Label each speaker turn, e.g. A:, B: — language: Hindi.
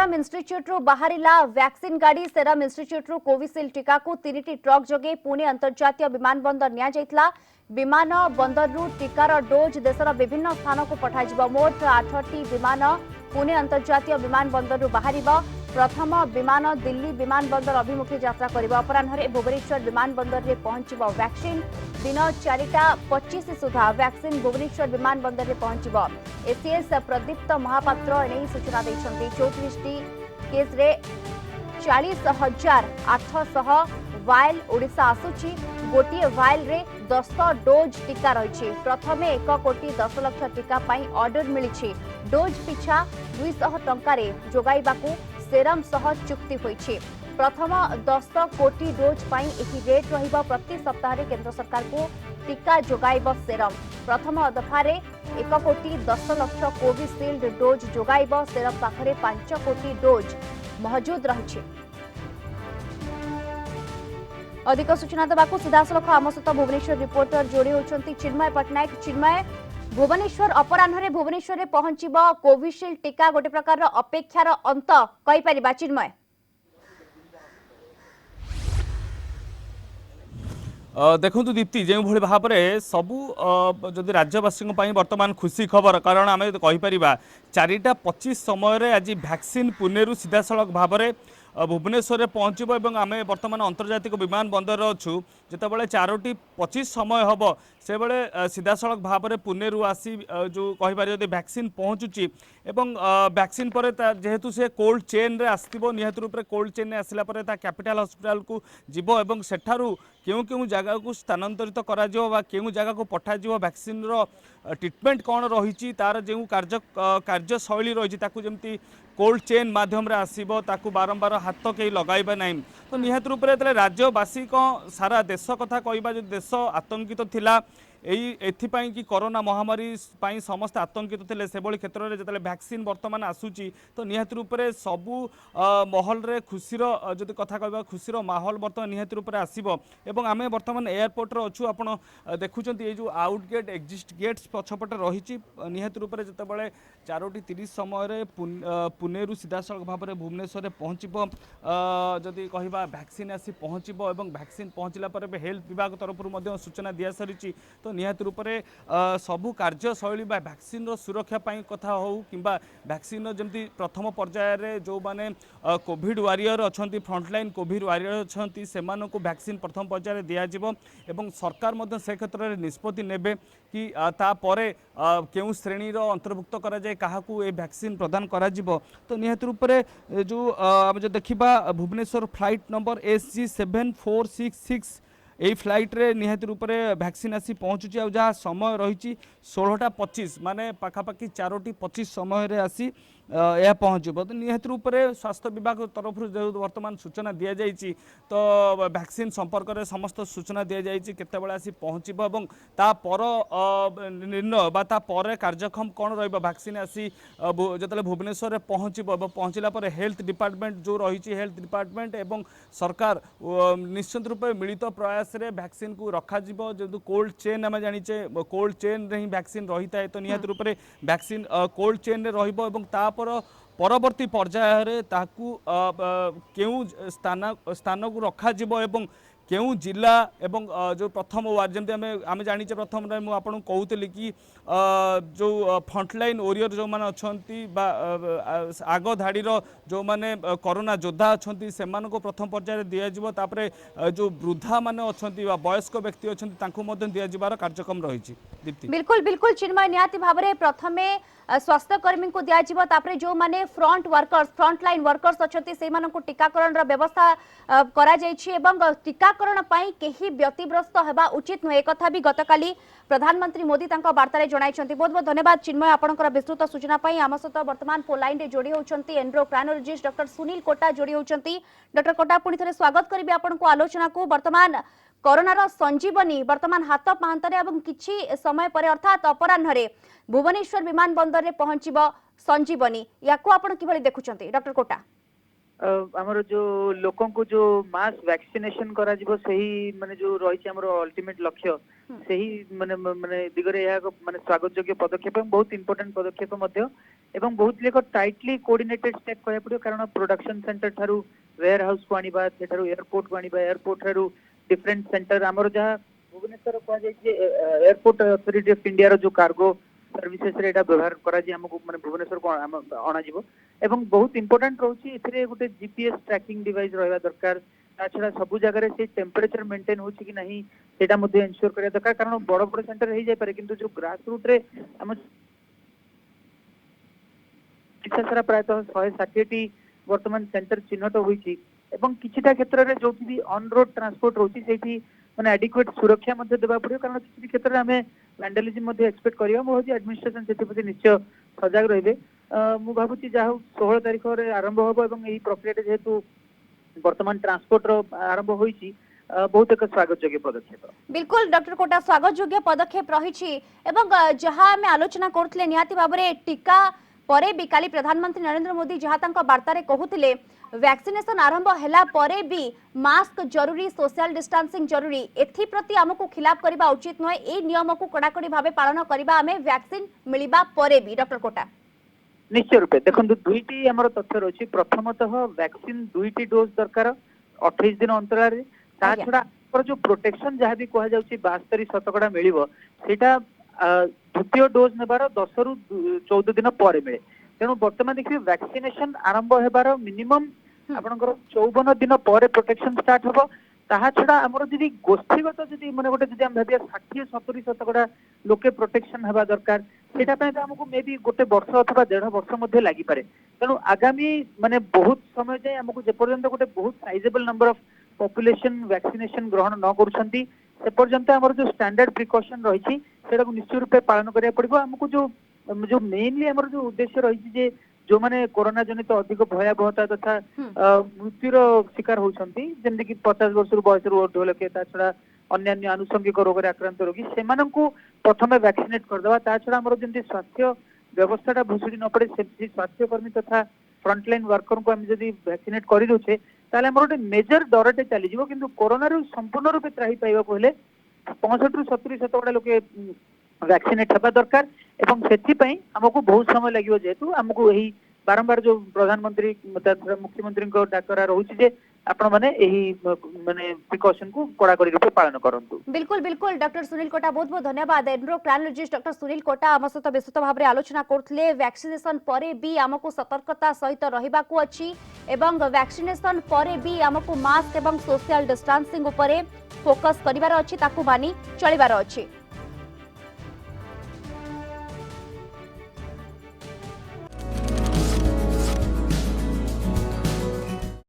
A: सेरम इन्स्टिट्यूट रु बाहरिला वैक्सीन गाड़ी सेरम इन्स्टिट्यूट रु कोविशील्ड टीका को 3टी ट्रक जोगे पुणे अंतर्जातीय विमान बंदर निया जायतला। विमान बंदर रु टीकार डोज देशर विभिन्न स्थान को पठाजिबो। मोट 8टी विमान पुणे अंतर्जातीय विमान बंदर रु बाहरिबो। प्रथम विमान दिल्ली विमान बंदर अभिमुखे यात्रा करिबो। अपराह्न भुवनेश्वर विमान बंदर रे पहुंचिबो वैक्सीन। दिन 4:25 सुधा वैक्सीन भुवनेश्वर विमान बंदर रे पहुंचिबो। एसीएस प्रदीप्त महापात्र एने सूचना दैछन्ती। 34टी केस रे 40,800 वायल ओडिशा आसुची। गोटे वायल रे 10 डोज टीका रही। प्रथमे 1 कोटी 10 लाख टीका पाई ऑर्डर मिली। डोज पिछा 200 टंका जोगाइबाकू सेरम सह चुक्ति होईछि। प्रथम 10 कोटी डोज पाई एही रेट रहिबा। प्रति सप्ताह केंद्र सरकार को टीका जोगाइब सेरम। प्रथम दफारे 1 कोटी 10 लाख कोविशील्ड डोज जोगाइब सेरम। पाखरे 5 कोटी डोज मौजूद रही। अधिक सूचना देवाकू सीधासलख आम सहित भुवनेश्वर रिपोर्टर जोड़ी होती चिन्मय पट्टनायक। चिन्मय, भुवनेश्वर अपराह्न भुवनेश्वर में पहुंचब कोविशील्ड टीका गोटे प्रकार अपेक्षार अंत कहीपर। चिन्मय,
B: देखु दीप्ति जो भाव में सबू जदि राज्यवासी बर्तमान खुशी खबर, कारण आम कहीपर 4:25 समय आज वैक्सीन पुणे सीधा सड़क भाव में भुवनेश्वर में पहुँचब। आम बर्तमान अंतर्जातिक विमान बंदर अच्छु। जितेबाला 4:25 समय हम से बेले सीधा सड़क भाव में पुणे आसी जो कहीपर जब वैक्सीन पहुँचुची वैक्सीन पर जेहेतु से कोल्ड चेन रे आसो निहत रूप से कोल्ड चेन में आसला कैपिटाल हॉस्पिटल को जीव और सेठारू क्यों क्यों जगह को स्थानांतरित करा क्यों जगह को पठा वैक्सीन रो ट्रिटमेंट कौन रही तार जो कार्यशैली रही जमी कोल्ड चेन माध्यम आसो ताकू बारंबार हाथ कहीं लगाइबा ना। तो निहत रूप से राज्यवासी सारा देश कथा कहवा जो देश आतंकित थिला एथिपाई कि कोरोना महामारी पाई समस्त आतंकित थे से क्षेत्र में जो वैक्सीन बर्तमान आसूची तो निहत रूप से सबू महल रे खुशीर जदि कथा कहवा खुशीर माहौल बर्तमान निहत रूप से आसो। आम बर्तमान एयरपोर्ट अच्छु आपण देखुं ये जो आउट गेट एक्जिस्ट गेट्स पछपटे रही निहत रूप से जितेबाला 4:30 समय पुणे सीधा सड़क भाव में भुवनेश्वर में पहुँचब जदि कहवा वैक्सीन आसी पहुँचब और वैक्सीन पहुँचला हेल्थ विभाग तरफ सूचना दि सारी। तो निहत रूप से सबू कार्यशैली वैक्सीन सुरक्षा कथा हो कि वैक्सीन जमी प्रथम पर्यायर जो मैंने कोविड वारियर अच्छा फ्रंटलाइन कोविड वारियर अच्छा से वैक्सीन प्रथम पर्यायर दिज्व और सरकार से क्षेत्र में निष्पत्ति नेबे कि तापर केउ श्रेणी अंतर्भुक्त कराए क्या वैक्सीन प्रदान करा। तो निहत रूप से जो देखा भुवनेश्वर फ्लाइट नंबर SG7466 यही फ्लाइट रे निहत रूप से वैक्सीन आसी पहुँचुची आ जहाँ समय रही 16:25 माने पाखापाखि 4:25 समय रे आसी यह पहुँचब। तो निहत रूप से स्वास्थ्य विभाग तरफ जो वर्तमान सूचना दि जाइए तो वैक्सीन संपर्क में समस्त सूचना दि जाइए केतबेले आसी पहुँचब और तापर निर्णय पर कार्यक्रम कौन रैक्सीन आसी जो भुवनेश्वर में पहुँचब पहुँचला हेल्थ डिपार्टमेंट जो रही हेल्थ डिपार्टमेंट एवं सरकार निश्चित रूप से मिलित प्रयास रे वैक्सीन को रखा जो कोल्ड चेन आम जाचे कोल्ड चेन रे ही वैक्सीन रही है। तो निहत रूप से वैक्सीन कोल्ड चेन रे रहिबो एवं परवर्ती पर्यायर ताकू केउ स्थान को रखा एवं केउ जिला एवं जो प्रथम वार्ड जमी आम जाचे प्रथम मुझे कहूली कि जो फ्रंटलाइन वॉरियर जो मैंने अच्छा आग धाड़ीर जो मैंने कोरोना योद्धा अच्छा से प्रथम पर्यायर दिज्व जो वृद्धा माने अच्छा वयस्क व्यक्ति अच्छा दिजार कार्यक्रम रही।
A: बिल्कुल बिल्कुल चिन्मय निहाती भाव में प्रथमे स्वास्थ्यकर्मी को दिज्व जो माने फ्रंट लाइन वर्कर्स अच्छा से टीकाकरण व्यवस्था करा टीकाकरण कहीं व्यतिग्रस्त होगा उचित नुहे एक भी गतकाली प्रधानमंत्री मोदी वार्ता जणाई। बहुत बहुत धन्यवाद चिन्मय आपंकर विस्तृत सूचना आम सहित वर्तमान फोन लाइन रे जोड़ी होती एंड्रोक्राइनोलॉजिस्ट डॉक्टर सुनील कोटा जोड़ी होती। डॉक्टर कोटा पुणी थे स्वागत करी आपन को आलोचना को। वर्तमान कोरोनार संजीवनी वर्तमान हाथ पाहांतरे एवं किछि समय पर अर्थात अपराह्न भुवनेश्वर विमान बंदर रे पहुंचब संजीवनी या को आपण किभली देखुचंती डॉक्टर कोटा?
C: आमर जो लोकों को जो मास वैक्सीनेशन करा जिवो सही माने जो रही हमर अल्टीमेट लक्ष्य सही माने माने दिगरे या माने स्वागत योग्य पदक्षेप बहुत इंपोर्टेंट पदक्षेप मध्य एवं बहुत लेख टाइटली कोऑर्डिनेटेड स्टेप करा पड़ो कारण प्रोडक्शन सेंटर थारू वेयर हाउस को आनिबा सेठारू एयरपोर्ट को आनिबा एयरपोर्ट थारू डिफरेंट सेंटर हमर जहाँ भुवनेश्वर कह जाय एयरपोर्ट अथॉरिटी ऑफ इंडिया रो जो कार्गो सर्विसेस रे एटा व्यवहार करा जे हमको माने भुवनेश्वर को अना जीवो एवं बहुत इंपोर्टेंट रहउची एथिरे गोटे जीपीएस ट्रैकिंग डिवाइस रहबा दरकार ताछड़ा सब जगह रे से टेम्परेचर मेंटेन होची कि नहीं सेटा मध्ये एंश्योर करिया दरकार कारण बड़ बड़ सेंटर हे जाय पारे किंतु जो ग्रास रूट रे हम सारा प्रायतः 160 वर्तमान सेंटर चिन्हट होईची एवं किछिटा क्षेत्र रे जो भी ऑन रोड ट्रांसपोर्ट होची सेठी माने एडिक्वेट सुरक्षा मध्ये देबा पड़ियो कारण किछि क्षेत्र रे हमें वैंडलिज्म मध्ये एक्सपेक्ट करियो मो होची एडमिनिस्ट्रेशन सेति प्रति निश्चय सजग रहिबे मु भाबुची जाहु 16 तारिख रे आरंभ होबो एवं एही प्रक्रिया जेहेतु वर्तमान ट्रांसपोर्ट रो आरंभ होईची बहुत एक स्वागत योग्य पदक्षेप
A: बिल्कुल डॉक्टर कोटा स्वागत योग्य पदक्षेप रही एवं जहाँ आम आलोचना करथिले निहाती भाबरे टीका परे भी काली प्रधानमंत्री नरेंद्र मोदी जहाँ तांको वार्तारे कहूथिले वैक्सीनेशन आरंभ हैला परे भी मास्क जरूरी सोशल डिस्टेंसिंग जरूरी एथि प्रति हमको खिलाफ करबा उचित नय ए नियम को कड़ाकड़ी भाबे पालन करबा हमें वैक्सीन मिलिबा परे भी डॉक्टर कोटा
C: निश्चय रूपे देखो दुईटी आमर तथ्य रही प्रथमतः वैक्सीन दुईटी डोज दरकार 28 दिन अंतराल रे ता छडा जो प्रोटेक्शन जहाँ भी कह जाउची 72% मिलिबो सेटा द्वितीय डोज नेबार 10 रु 14 दिन पर मिले तेणु बर्तमान देखिए वैक्सीनेशन आरंभ हेबार मिनिमम आपनकर 54 दिन पर प्रोटेक्शन स्टार्ट हबो ताहा छडा हमर जदि गोष्ठीगत जदि माने गोटे जदि हम भाबिया 60-70% लोके प्रोटेक्शन हेबा दरकार सेटा पय त हमकु मे बी गोटे वर्ष अथवा 1.5 वर्ष मध्ये लागि पारे तेणु आगामी माने बहुत समय जाय हमकु जे पर्यंत गोटे बहुत sizable number of population vaccination ग्रहण न करूछंती से पर्यंत हमर जो स्टैंडर्ड प्रिकॉशन रहिछि सेटा को निश्चित रूपे पालन करिया पड़िबो हमकु जो मेनली हमर जो उद्देश्य रहिछि जे जो माने कोरोना जनित अधिक भयावहता तथा मृत्युर शिकार होछंती जेमि कि 50 वर्ष बयस ऊर्ध्व लोके ता छडा अन्य आनुषंगिक रोग रे आक्रांत रोगी सेमानंकु प्रथमे वैक्सीनेट कर देबा ता छडा हमर जेमि स्वास्थ्य व्यवस्थाटा भुसुडी न पड़े से स्वास्थ्य कर्मी तथा फ्रंटलाइन वर्कर को हम जदि वैक्सीनेट करि दोछे ताले हमर गोटे मेजर डरटे चली जीवो किंतु कोरोना रो संपूर्ण रूपे त्राही पाइबा पहिले 65 रु 70% लोके वैक्सीनेट हेबा दरकार एवं सेथि पई हमकु बहुत समय लागियो जेतु हमकु एही बारंबार जो प्रधानमंत्री मुख्यमंत्री को डाकरा रहुछि जे आपण माने एही माने प्रिकॉशन को कड़ाकड़ी रूपे पालन करंतु
A: बिल्कुल बिल्कुल डॉक्टर सुनील कोटा बहुत बहुत धन्यवाद एंड्रोक्राइनोलॉजिस्ट डॉक्टर सुनील कोटा आम सहित विस्तृत भाव में आलोचना करथिले वैक्सीनेशन परे भी हमकु सतर्कता सहित रहिबाकू अछि एवं वैक्सीनेशन परे भी हमकु मास्क एवं सोशल डिस्टेंसिंग उपरे फोकस करिवार अछि ताकू मानी चलिवार अछि।